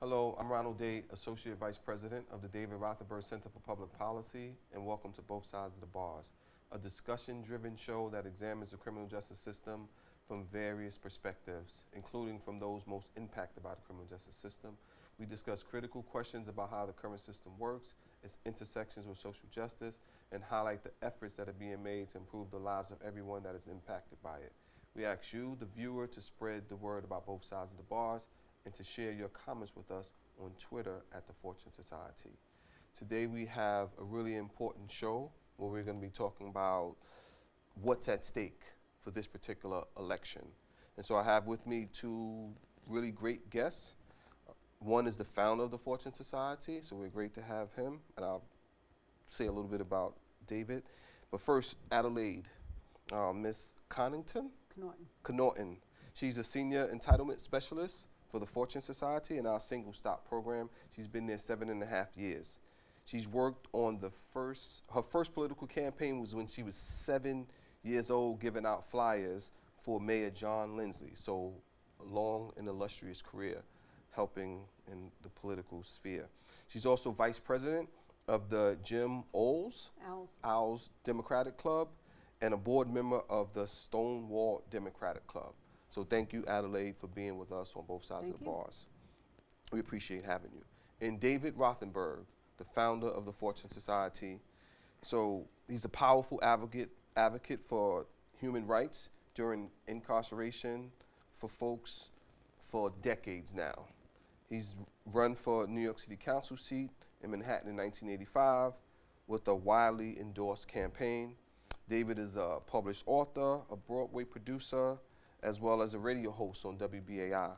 Hello, I'm Ronald, Associate Vice President of the David Rothenberg Center for Public Policy, and welcome to Both Sides of the Bars, a discussion-driven show that examines the criminal justice system from various perspectives, including from those most impacted by the criminal justice system. We discuss critical questions about how the current system works, its intersections with social justice, and highlight the efforts that are being made to improve the lives of everyone that is impacted by it. We ask you, the viewer, to spread the word about both sides of the bars and to share your comments with us on Twitter at The Fortune Society. Today we have a really important show where we're going to be talking about what's at stake for this particular election. And so I have with me two really great guests. One is the founder of the Fortune Society, so we're great to have him, and I'll say a little bit about David. But first, Adelaide, Miss Connaughton? Connaughton. She's a senior entitlement specialist for the Fortune Society in our single stop program. She's been there 7.5 years. She's worked on her first political campaign was when she was 7 years old, giving out flyers for Mayor John Lindsay. So a long and illustrious career helping in the political sphere. She's also vice president of the Jim Owls Democratic Club and a board member of the Stonewall Democratic Club. So thank you, Adelaide, for being with us on both sides of the bars. We appreciate having you. And David Rothenberg, the founder of the Fortune Society. So he's a powerful advocate for human rights during incarceration for folks for decades now. He's run for New York City Council seat in Manhattan in 1985 with a widely endorsed campaign. David is a published author, a Broadway producer, as well as a radio host on WBAI.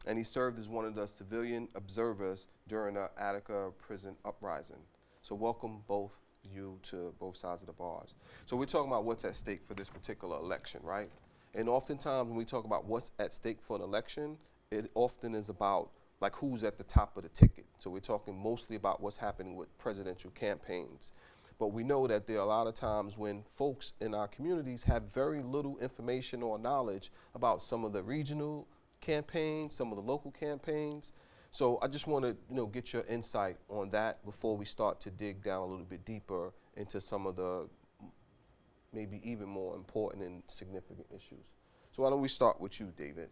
And he served as one of the civilian observers during the Attica prison uprising. So welcome both of you to both sides of the bars. So we're talking about what's at stake for this particular election, right? And oftentimes when we talk about what's at stake for an election, it often is about like who's at the top of the ticket. So we're talking mostly about what's happening with presidential campaigns. But we know that there are a lot of times when folks in our communities have very little information or knowledge about some of the regional campaigns, some of the local campaigns. So I just want to get your insight on that before we start to dig down a little bit deeper into some of the maybe even more important and significant issues. So why don't we start with you, David?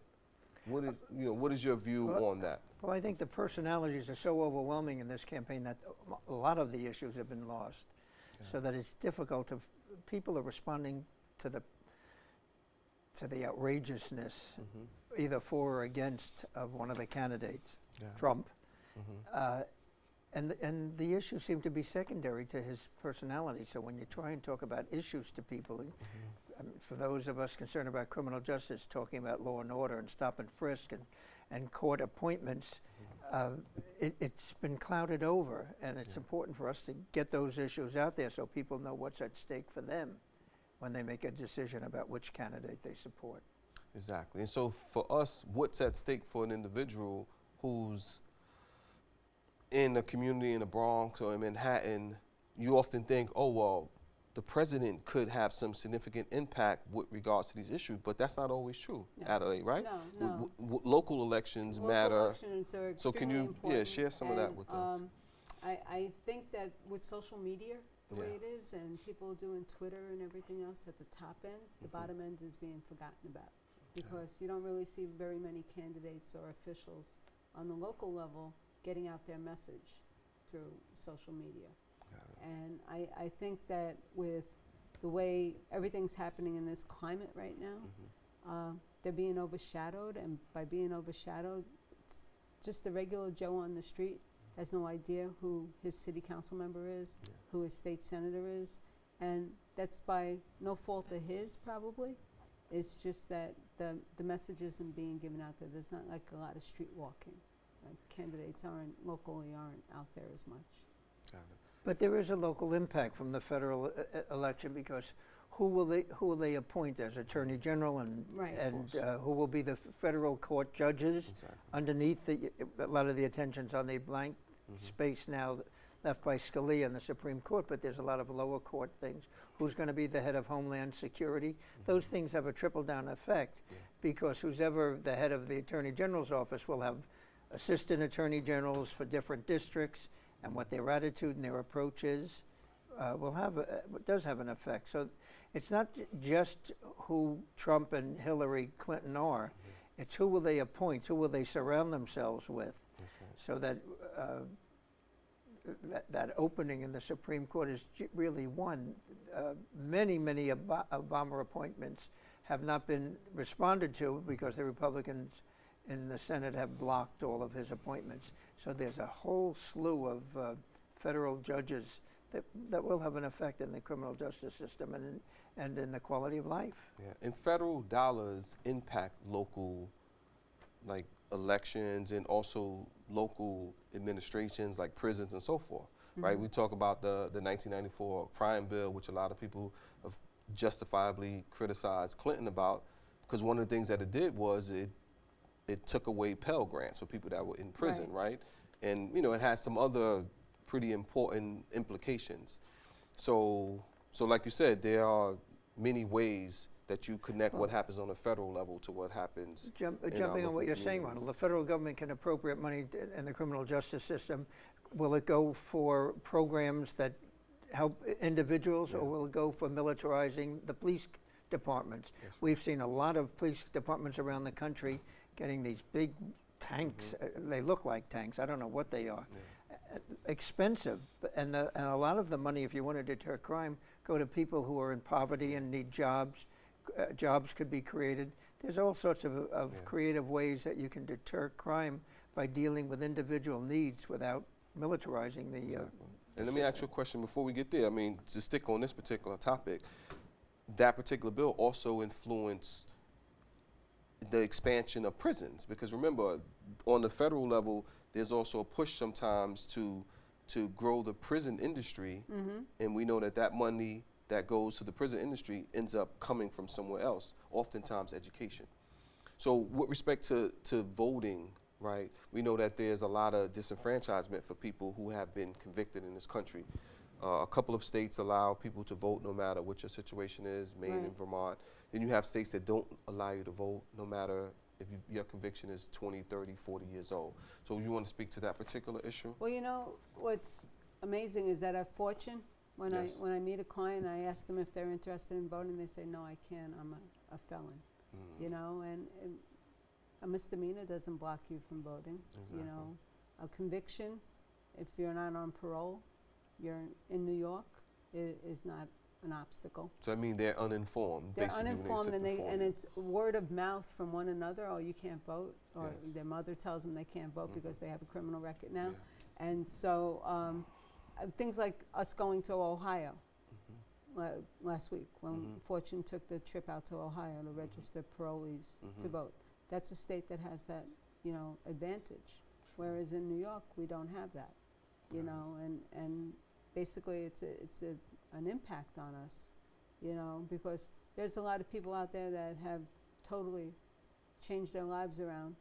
What is your view on that? Well, I think the personalities are so overwhelming in this campaign that a lot of the issues have been lost. Yeah. So that it's difficult to, people are responding to the outrageousness, either for or against of one of the candidates, Trump. And the issues seem to be secondary to his personality. So when you try and talk about issues to people, for those of us concerned about criminal justice, talking about law and order and stop and frisk and court appointments, it's been clouded over. And it's important for us to get those issues out there so people know what's at stake for them when they make a decision about which candidate they support. Exactly. And so for us, what's at stake for an individual who's in a community in the Bronx or in Manhattan, you often think, oh, well, the president could have some significant impact with regards to these issues, but that's not always true, Adelaide, right? No. Local elections matter. Local elections are extremely so can you important. share some of that with us? I think that with social media, the way it is, and people doing Twitter and everything else at the top end, the bottom end is being forgotten about because you don't really see very many candidates or officials on the local level getting out their message through social media. And I think that with the way everything's happening in this climate right now, they're being overshadowed, and by being overshadowed, just the regular Joe on the street has no idea who his city council member is, who his state senator is, and that's by no fault of his probably. It's just that the message isn't being given out there. There's not like a lot of street walking. Like candidates aren't out there as much. Got it. But there is a local impact from the federal election because who will they appoint as Attorney General and who will be the federal court judges? Exactly. Underneath, a lot of the attention's on the blank space now left by Scalia in the Supreme Court, but there's a lot of lower court things. Who's going to be the head of Homeland Security? Those things have a trickle-down effect because who's ever the head of the Attorney General's office will have assistant attorney generals for different districts and what their attitude and their approach is does have an effect. So it's not just who Trump and Hillary Clinton are, it's who will they appoint, who will they surround themselves with, so that that opening in the Supreme Court is really one. Many Obama appointments have not been responded to because the Republicans in the Senate have blocked all of his appointments. So there's a whole slew of federal judges that will have an effect in the criminal justice system and in the quality of life. Yeah, and federal dollars impact local, like elections and also local administrations like prisons and so forth, right? We talk about the 1994 crime bill, which a lot of people have justifiably criticized Clinton about, because one of the things that it did was it took away Pell Grants for people that were in prison, right? And you know, it has some other pretty important implications. So like you said, there are many ways that you connect what happens on a federal level to what happens. Jumping on what you're saying, Ronald, the federal government can appropriate money in the criminal justice system. Will it go for programs that help individuals, or will it go for militarizing the police departments? We've seen a lot of police departments around the country getting these big tanks. They look like tanks. I don't know what they are. Expensive, and a lot of the money, if you want to deter crime, go to people who are in poverty and need jobs. Jobs could be created. There's all sorts of creative ways that you can deter crime by dealing with individual needs without militarizing the. And let me ask you a question before we get there. I mean, to stick on this particular topic, that particular bill also influenced the expansion of prisons, because remember, on the federal level, there's also a push sometimes to grow the prison industry, and we know that money that goes to the prison industry ends up coming from somewhere else, oftentimes education. So with respect to voting, right, we know that there's a lot of disenfranchisement for people who have been convicted in this country. A couple of states allow people to vote no matter what your situation is, Maine and Vermont. Then you have states that don't allow you to vote no matter if your conviction is 20, 30, 40 years old. So you want to speak to that particular issue? Well, you know, what's amazing is that at Fortune, when I meet a client, I ask them if they're interested in voting. They say, no, I can't. I'm a felon. You know, and a misdemeanor doesn't block you from voting. You know, a conviction, if you're not on parole, you're in New York, is not an obstacle. So I mean, they're uninformed. They're basically, uninformed, when they and it's word of mouth from one another. Oh, you can't vote, or their mother tells them they can't vote because they have a criminal record now, and so things like us going to Ohio last week when Fortune took the trip out to Ohio to register parolees to vote. That's a state that has that, you know, advantage, whereas in New York we don't have that, you know, and basically it's an impact on us, you know, because there's a lot of people out there that have totally changed their lives around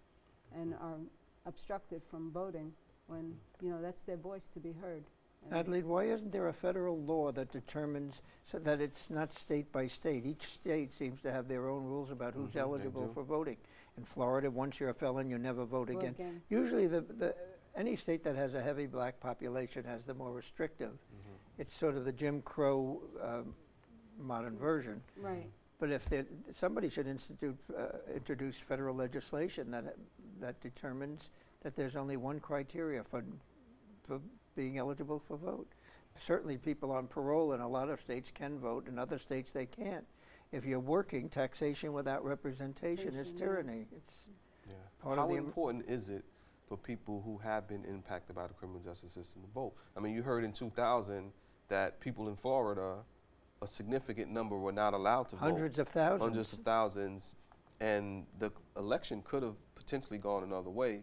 and are obstructed from voting when, you know, that's their voice to be heard. Adelaide, why isn't there a federal law that determines so that it's not state by state? Each state seems to have their own rules about who's eligible for voting. In Florida, once you're a felon, you never vote again. Usually any state that has a heavy black population has the more restrictive. It's sort of the Jim Crow modern version. Right. But if somebody should introduce federal legislation that determines that there's only one criteria for being eligible for vote. Certainly people on parole in a lot of states can vote, in other states they can't. If you're working, taxation without representation is tyranny. It's part of the... How important is it for people who have been impacted by the criminal justice system to vote? I mean, you heard in 2000 that people in Florida, a significant number were not allowed to vote. Hundreds of thousands. Hundreds of thousands, and the election could have potentially gone another way.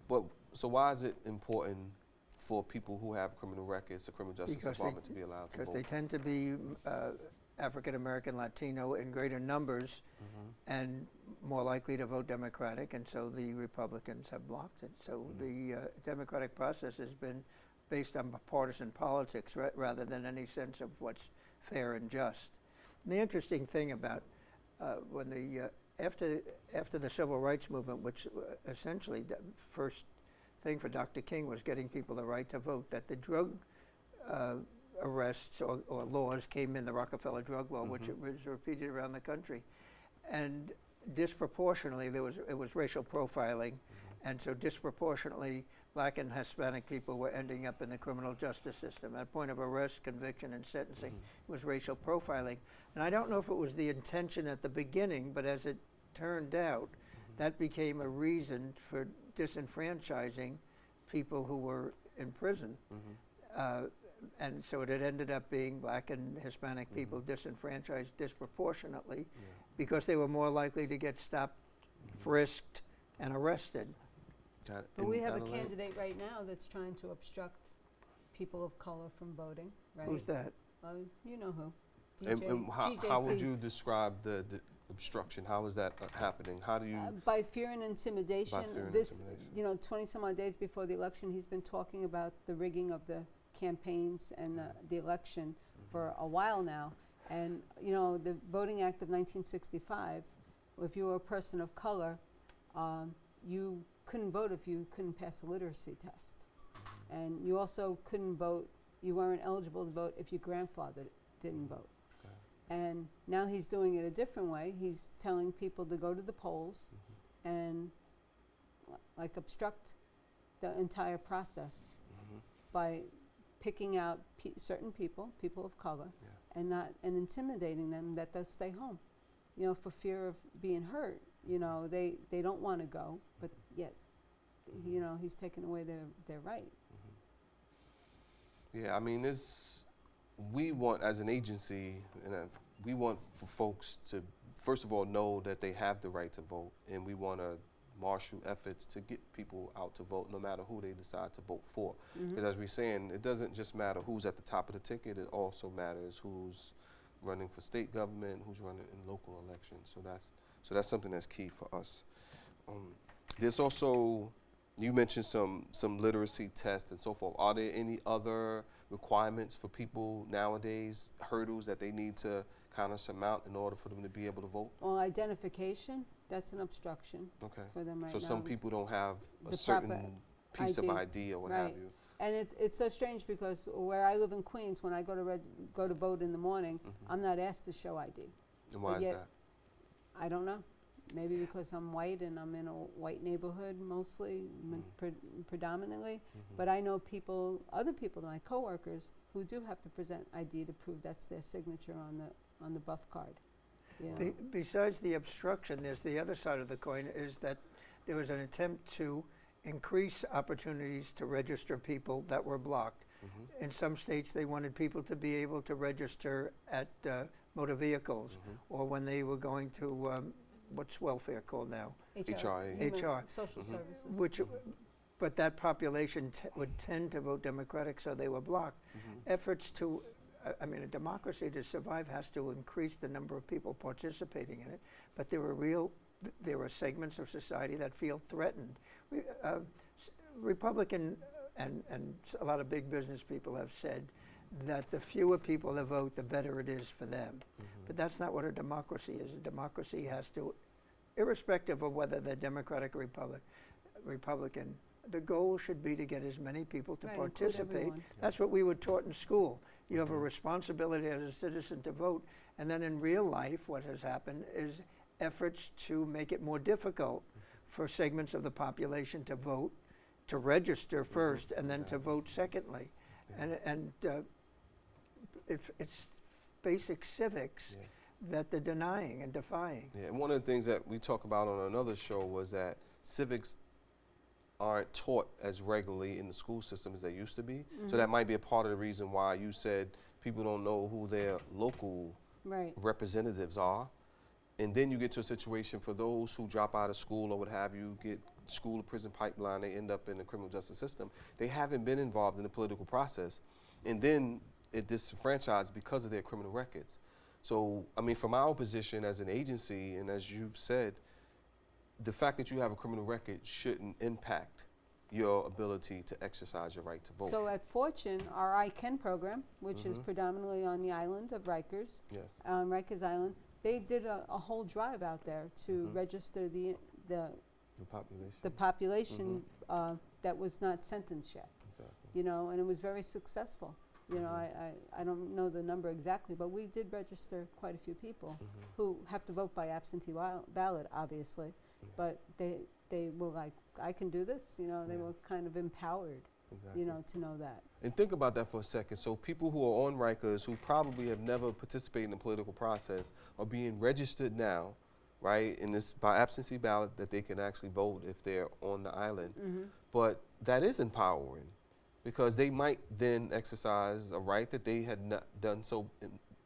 But so why is it important for people who have criminal records, the criminal justice department, to be allowed to vote? Because they tend to be African American, Latino in greater numbers and more likely to vote Democratic, and so the Republicans have blocked it. So the democratic process has been based on partisan politics rather than any sense of what's fair and just. And the interesting thing about when after the civil rights movement, which essentially first thing for Dr. King was getting people the right to vote, that the drug arrests or laws came in, the Rockefeller drug law, which it was repeated around the country. And disproportionately, it was racial profiling, and so disproportionately, Black and Hispanic people were ending up in the criminal justice system. At point of arrest, conviction, and sentencing was racial profiling. And I don't know if it was the intention at the beginning, but as it turned out, that became a reason for disenfranchising people who were in prison. And so it had ended up being Black and Hispanic people disenfranchised disproportionately because they were more likely to get stopped, frisked, and arrested. But we have a candidate right now that's trying to obstruct people of color from voting, right? Who's that? You know who. And how would you describe the obstruction? How is that happening? How do you? By fear and intimidation. By fear and This, intimidation. 20 some odd days before the election, he's been talking about the rigging of the campaigns and the election for a while now. And, the Voting Act of 1965, if you were a person of color, you couldn't vote if you couldn't pass a literacy test. And you also couldn't vote, you weren't eligible to vote if your grandfather didn't vote. And now he's doing it a different way. He's telling people to go to the polls and obstruct the entire process by picking out certain people of color, and intimidating them that they'll stay home, for fear of being hurt. They don't want to go, but yet, he's taking away their right. Yeah, I mean, we want, as an agency, we want for folks to, first of all, know that they have the right to vote, and we want to marshal efforts to get people out to vote, no matter who they decide to vote for. Because as we're saying, it doesn't just matter who's at the top of the ticket, it also matters who's running for state government, who's running in local elections. So that's something that's key for us. There's also, you mentioned some literacy tests and so forth. Are there any other requirements for people nowadays, hurdles that they need to kind of surmount in order for them to be able to vote? Well, identification, that's an obstruction for them right now. So some people don't have a The certain piece of ID. ID or what have you. And it's so strange because where I live in Queens, when I go to vote in the morning, I'm not asked to show ID. And why is that? I don't know. Maybe because I'm white and I'm in a white neighborhood mostly, predominantly. But I know other people, my coworkers, who do have to present ID to prove that's their signature on the buff card. Besides the obstruction, there's the other side of the coin, is that there was an attempt to increase opportunities to register people that were blocked. In some states, they wanted people to be able to register at motor vehicles, or when they were going to, what's welfare called now? HRA. HR. Social services. But that population would tend to vote Democratic, so they were blocked. Efforts to, a democracy to survive has to increase the number of people participating in it, but there are segments of society that feel threatened. Republican and a lot of big business people have said that the fewer people that vote, the better it is for them. But that's not what a democracy is. A democracy has to, irrespective of whether they're Democratic or Republican, the goal should be to get as many people to participate. That's what we were taught in school. You have a responsibility as a citizen to vote. And then in real life, what has happened is efforts to make it more difficult for segments of the population to vote, to register first, and then to vote secondly. And it's basic civics that they're denying and defying. Yeah, and one of the things that we talked about on another show was that civics aren't taught as regularly in the school system as they used to be. So that might be a part of the reason why you said people don't know who their local representatives are. And then you get to a situation for those who drop out of school or what have you, get school to prison pipeline, they end up in the criminal justice system. They haven't been involved in the political process. And then it disenfranchised because of their criminal records. So, from our position as an agency, and as you've said, the fact that you have a criminal record shouldn't impact your ability to exercise your right to vote. So at Fortune, our I Can program, which is predominantly on the island of Rikers, Rikers Island, they did a whole drive out there to register the The population. the population that was not sentenced yet. Exactly. You know, and it was very successful. You know, I don't know the number exactly, but we did register quite a few people who have to vote by absentee ballot, obviously. But they were like, I can do this. You know, they were kind of empowered. Exactly. You know, to know that. And think about that for a second. So people who are on Rikers who probably have never participated in the political process are being registered now, right, in this by absentee ballot that they can actually vote if they're on the island. But that is empowering because they might then exercise a right that they had not done so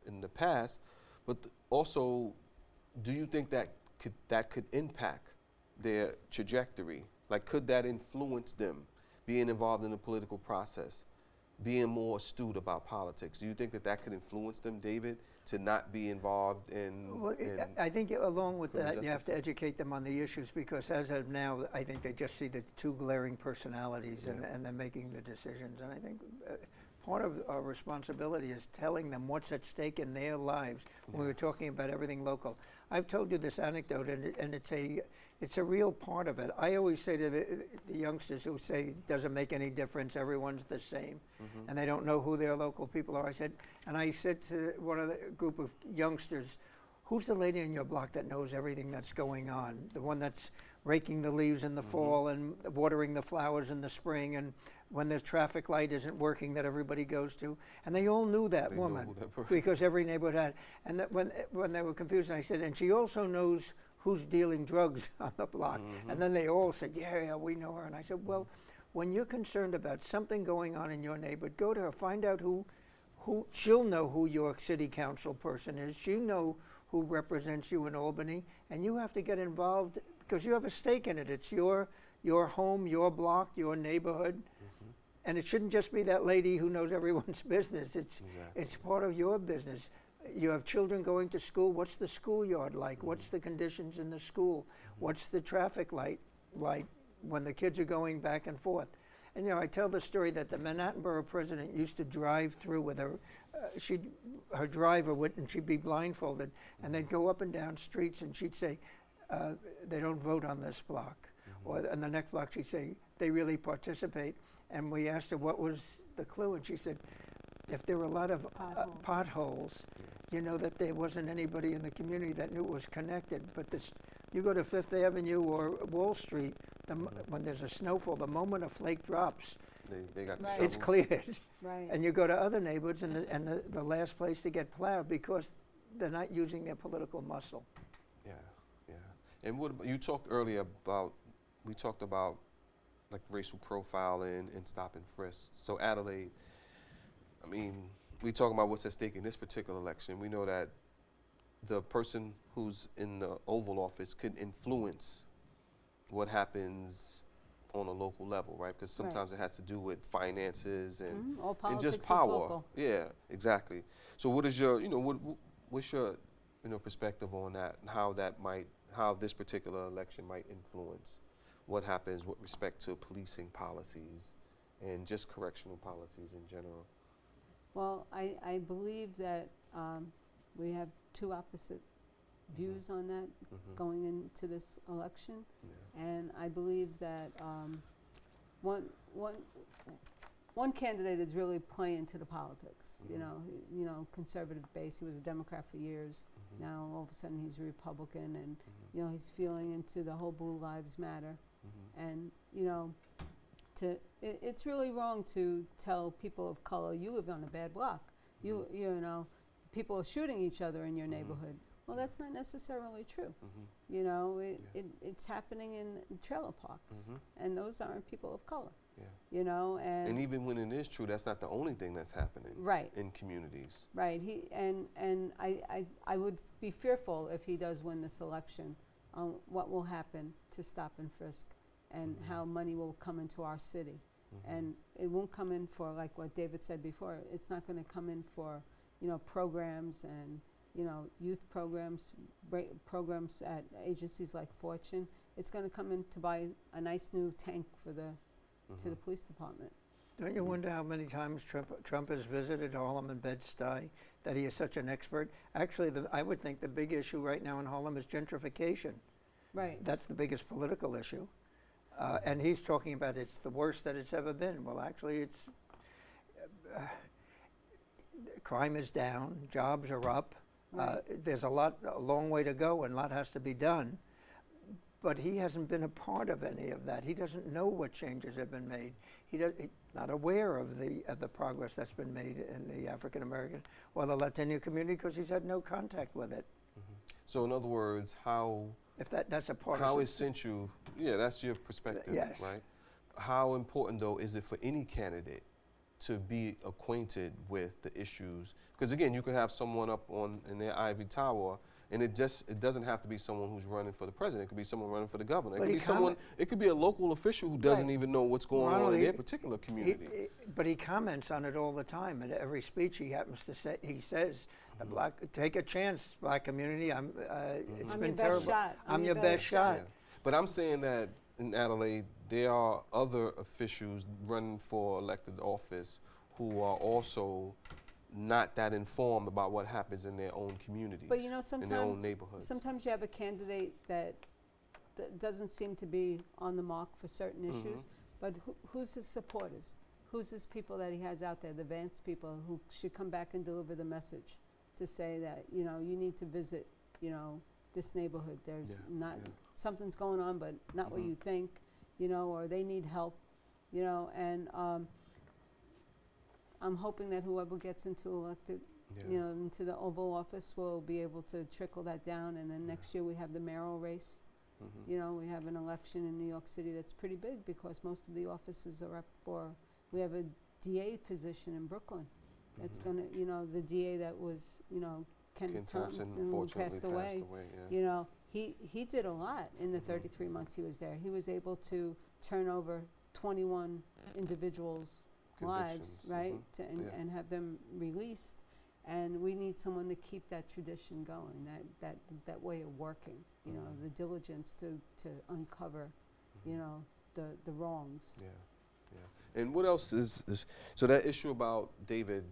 in the past. But also, do you think that could impact their trajectory? Like, could that influence them being involved in the political process, being more astute about politics? Do you think that could influence them, David, to not be involved in? Well, I think along with criminal that, you have justice? to educate them on the issues because as of now, I think they just see the two glaring personalities and they're making the decisions. And I think part of our responsibility is telling them what's at stake in their lives when we were talking about everything local. I've told you this anecdote, and it's a real part of it. I always say to the youngsters who say it doesn't make any difference, everyone's the same, and they don't know who their local people are. I said to one of the group of youngsters, who's the lady in your block that knows everything that's going on? The one that's raking the leaves in the fall and watering the flowers in the spring, and when the traffic light isn't working that everybody goes to. And they all knew that woman because every neighborhood had. And that when they were confused, I said, and she also knows who's dealing drugs on the block. And then they all said, yeah, we know her. And I said, well, when you're concerned about something going on in your neighborhood, go to her, find out who she'll know who your city council person is. She'll know who represents you in Albany, and you have to get involved because you have a stake in it. It's your home, your block, your neighborhood, and it shouldn't just be that lady who knows everyone's business. It's part of your business. You have children going to school. What's the schoolyard like? What's the conditions in the school? What's the traffic light like when the kids are going back and forth? And I tell the story that the Manhattan Borough president used to drive through with her. Her driver would, and she'd be blindfolded, and they'd go up and down streets, and she'd say, "They don't vote on this block," or in the next block she'd say, "They really participate." And we asked her what was the clue, and she said, "If there were a lot of potholes, that there wasn't anybody in the community that knew it was connected. But you go to Fifth Avenue or Wall Street, when there's a snowfall, the moment a flake drops, they got it's cleared. Right. And you go to other neighborhoods, and the last place to get plowed because they're not using their political muscle." Yeah. And what you talked earlier about? We talked about like racial profiling and stop and frisk. So Adelaide, I mean, we talking about what's at stake in this particular election. We know that the person who's in the Oval Office could influence what happens on a local level, right? Because sometimes it has to do with finances and, All and politics just is power. local. Yeah, exactly. So what is your, what's your, perspective on that and how this particular election might influence what happens with respect to policing policies and just correctional policies in general? Well, I believe that we have two opposite views on that going into this election. And I believe that one candidate is really playing to the politics, conservative base. He was a Democrat for years. Now all of a sudden he's a Republican, and he's feeling into the whole Blue Lives Matter. And it's really wrong to tell people of color, you live on a bad block. People are shooting each other in your neighborhood. Well, that's not necessarily true. It's happening in trailer parks, and those aren't people of color. And even when it is true, that's not the only thing that's happening in communities. Right. I would be fearful if he does win this election on what will happen to stop and frisk and how money will come into our city. And it won't come in for, like what David said before, it's not going to come in for, programs and, youth programs at agencies like Fortune. It's going to come in to buy a nice new tank for to the police department. Don't you wonder how many times Trump has visited Harlem and Bed-Stuy, that he is such an expert? Actually, I would think the big issue right now in Harlem is gentrification. Right. That's the biggest political issue. And he's talking about it's the worst that it's ever been. Well, actually, it's crime is down, jobs are up. Right. There's a long way to go, and a lot has to be done. But he hasn't been a part of any of that. He doesn't know what changes have been made. He's not aware of the progress that's been made in the African American or the Latino community because he's had no contact with it. So in other words, how If that's a part how of essential, that's your perspective, Yes. right? How important though is it for any candidate to be acquainted with the issues? Because again, you could have someone up in their ivory tower, and it doesn't have to be someone who's running for the president. It could be someone running for the governor. It But could be someone. It could be a local official who doesn't even know what's going Ronald, on in their particular community. But he comments on it all the time. At every speech he happens to say, he says, take a chance, black community. It's I'm been your terrible. best shot. I'm your best shot. Yeah. But I'm saying that in Adelaide, there are other officials running for elected office who are also not that informed about what happens in their own communities, But you know, in their own sometimes neighborhoods. sometimes you have a candidate that doesn't seem to be on the mark for certain issues, but who's his supporters? Who's his people that he has out there, the Vance people who should come back and deliver the message to say that, you need to visit, this neighborhood. There's something's going on, but not what you think, or they need help, and I'm hoping that whoever gets elected, into the Oval Office will be able to trickle that down. And then next year we have the mayoral race. We have an election in New York City that's pretty big because most of the offices are up for, we have a DA position in Brooklyn. It's going to, the DA that was, Ken Thompson, who unfortunately passed away. He did a lot in the 33 months he was there. He was able to turn over 21 individuals' lives, right, and have them released. And we need someone to keep that tradition going, that way of working, the diligence to uncover, the wrongs. And what else is so that issue about David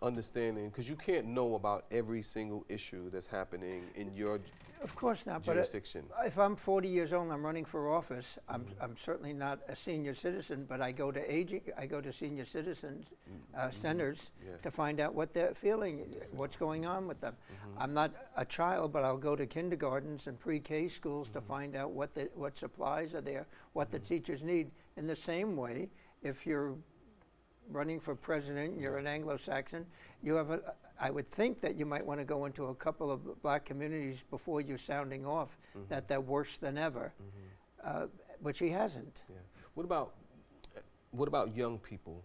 understanding, because you can't know about every single issue that's happening in your Of course not, jurisdiction. but if I'm 40 years old and I'm running for office, I'm certainly not a senior citizen, but I go to senior citizens centers to find out what they're feeling, what's going on with them. I'm not a child, but I'll go to kindergartens and pre-K schools to find out what supplies are there, what the teachers need. In the same way, if you're running for president, you're an Anglo-Saxon, I would think that you might want to go into a couple of black communities before you're sounding off that they're worse than ever, which he hasn't. What about young people?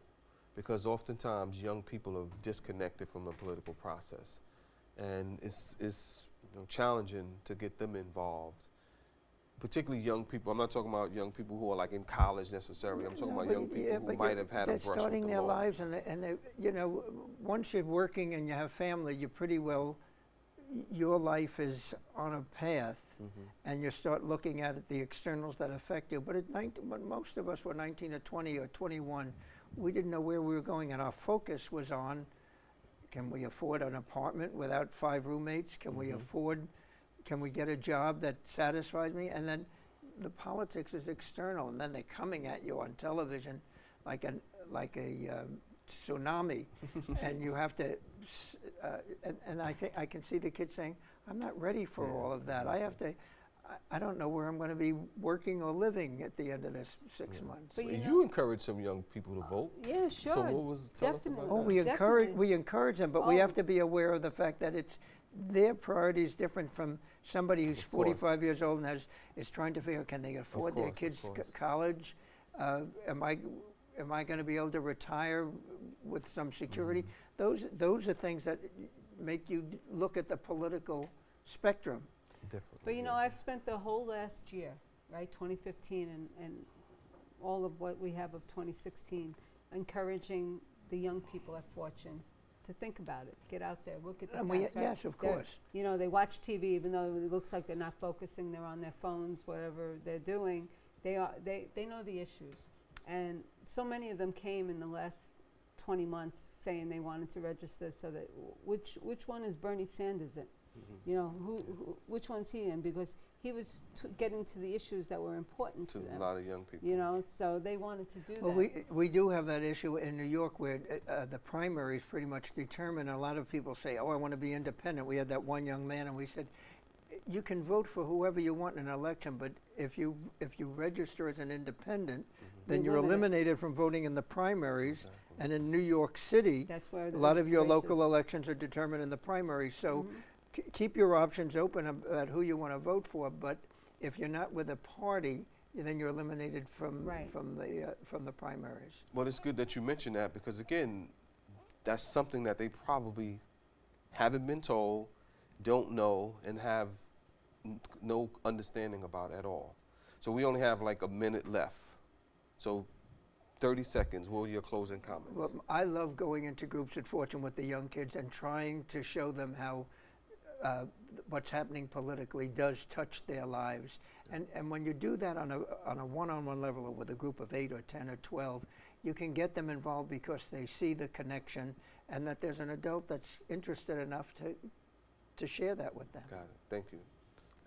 Because oftentimes young people are disconnected from the political process, and it's challenging to get them involved. Particularly young people. I'm not talking about young people who are like in college necessarily. I'm talking about young people who might have had a brush with the law. They're starting their lives, and they, once you're working and you have family, you're pretty well. Your life is on a path, and you start looking at the externals that affect you. But when most of us were 19 or 20 or 21, we didn't know where we were going, and our focus was on: can we afford an apartment without 5 roommates? Can we afford? Can we get a job that satisfies me? And then the politics is external, and then they're coming at you on television like a tsunami, and you have to. And I think I can see the kids saying, "I'm not ready for all of that. I have to. I don't know where I'm going to be working or living at the end of this 6 months." But you encourage some young people to vote. Yeah, sure. So what was tell us Definitely. about Oh, that? we encourage them, but we have to be aware of the fact that their priority is different from somebody who's 45 years old and is trying to figure, can they afford their kids' college? Am I going to be able to retire with some security? Those are things that make you look at the political spectrum. Differently. But I've spent the whole last year, right, 2015, and all of what we have of 2016, encouraging the young people at Fortune to think about it, get out there, look at the facts, right? Yes, of course. They watch TV, even though it looks like they're not focusing, they're on their phones, whatever they're doing. They know the issues, and so many of them came in the last 20 months saying they wanted to register. So that which one is Bernie Sanders in? You know, which one's he in? Because he was getting to the issues that were important to To them. a lot of young people. You know, so they wanted to do Well, that. we do have that issue in New York where the primaries pretty much determine. A lot of people say, "Oh, I want to be independent." We had that one young man, and we said, "You can vote for whoever you want in an election, but if you register as an independent, then you're You're limited. eliminated from voting in the primaries." Exactly. And in New York City, That's where a the lot of your local races- elections are determined in the primaries. So keep your options open about who you want to vote for. But if you're not with a party, then you're eliminated from Right. from the primaries. Well, it's good that you mentioned that because, again, that's something that they probably haven't been told, don't know, and have no understanding about at all. So we only have like a minute left. So 30 seconds, what are your closing comments? Well, I love going into groups at Fortune with the young kids and trying to show them how what's happening politically does touch their lives. And when you do that on a one-on-one level or with a group of 8 or 10 or 12, you can get them involved because they see the connection and that there's an adult that's interested enough to share that with them. Got it. Thank you.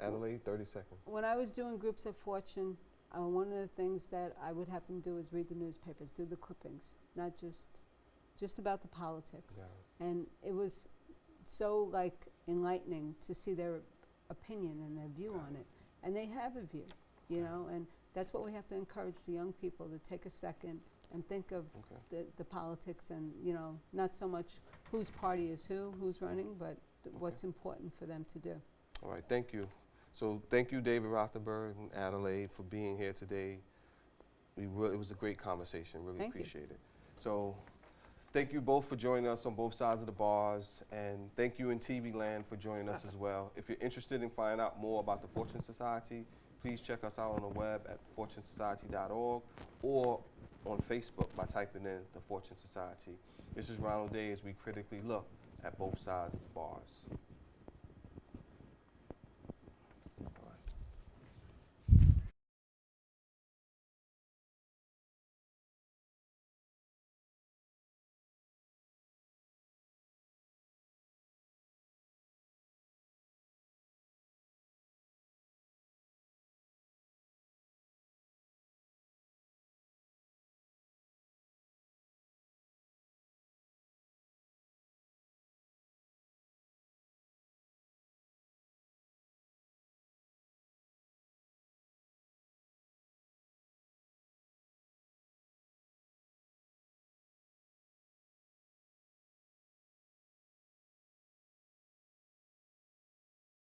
Adelaide, 30 seconds. When I was doing groups at Fortune, one of the things that I would have them do is read the newspapers, do the clippings, not just about the politics. Got it. And it was so like enlightening to see their opinion and their view on it. And they have a view, you know, and that's what we have to encourage the young people to take a second and think of the politics and, you know, not so much whose party is who's running, but what's important for them to do. All right, thank you. So thank you, David Rothenberg and Adelaide, for being here today. It was a great conversation. Really Thank you. appreciate it. So thank you both for joining us on both sides of the bars, and thank you in TV land for joining us as well. If you're interested in finding out more about the Fortune Society, please check us out on the web at fortunesociety.org or on Facebook by typing in the Fortune Society. This is Ronald Day as we critically look at both sides of the bars.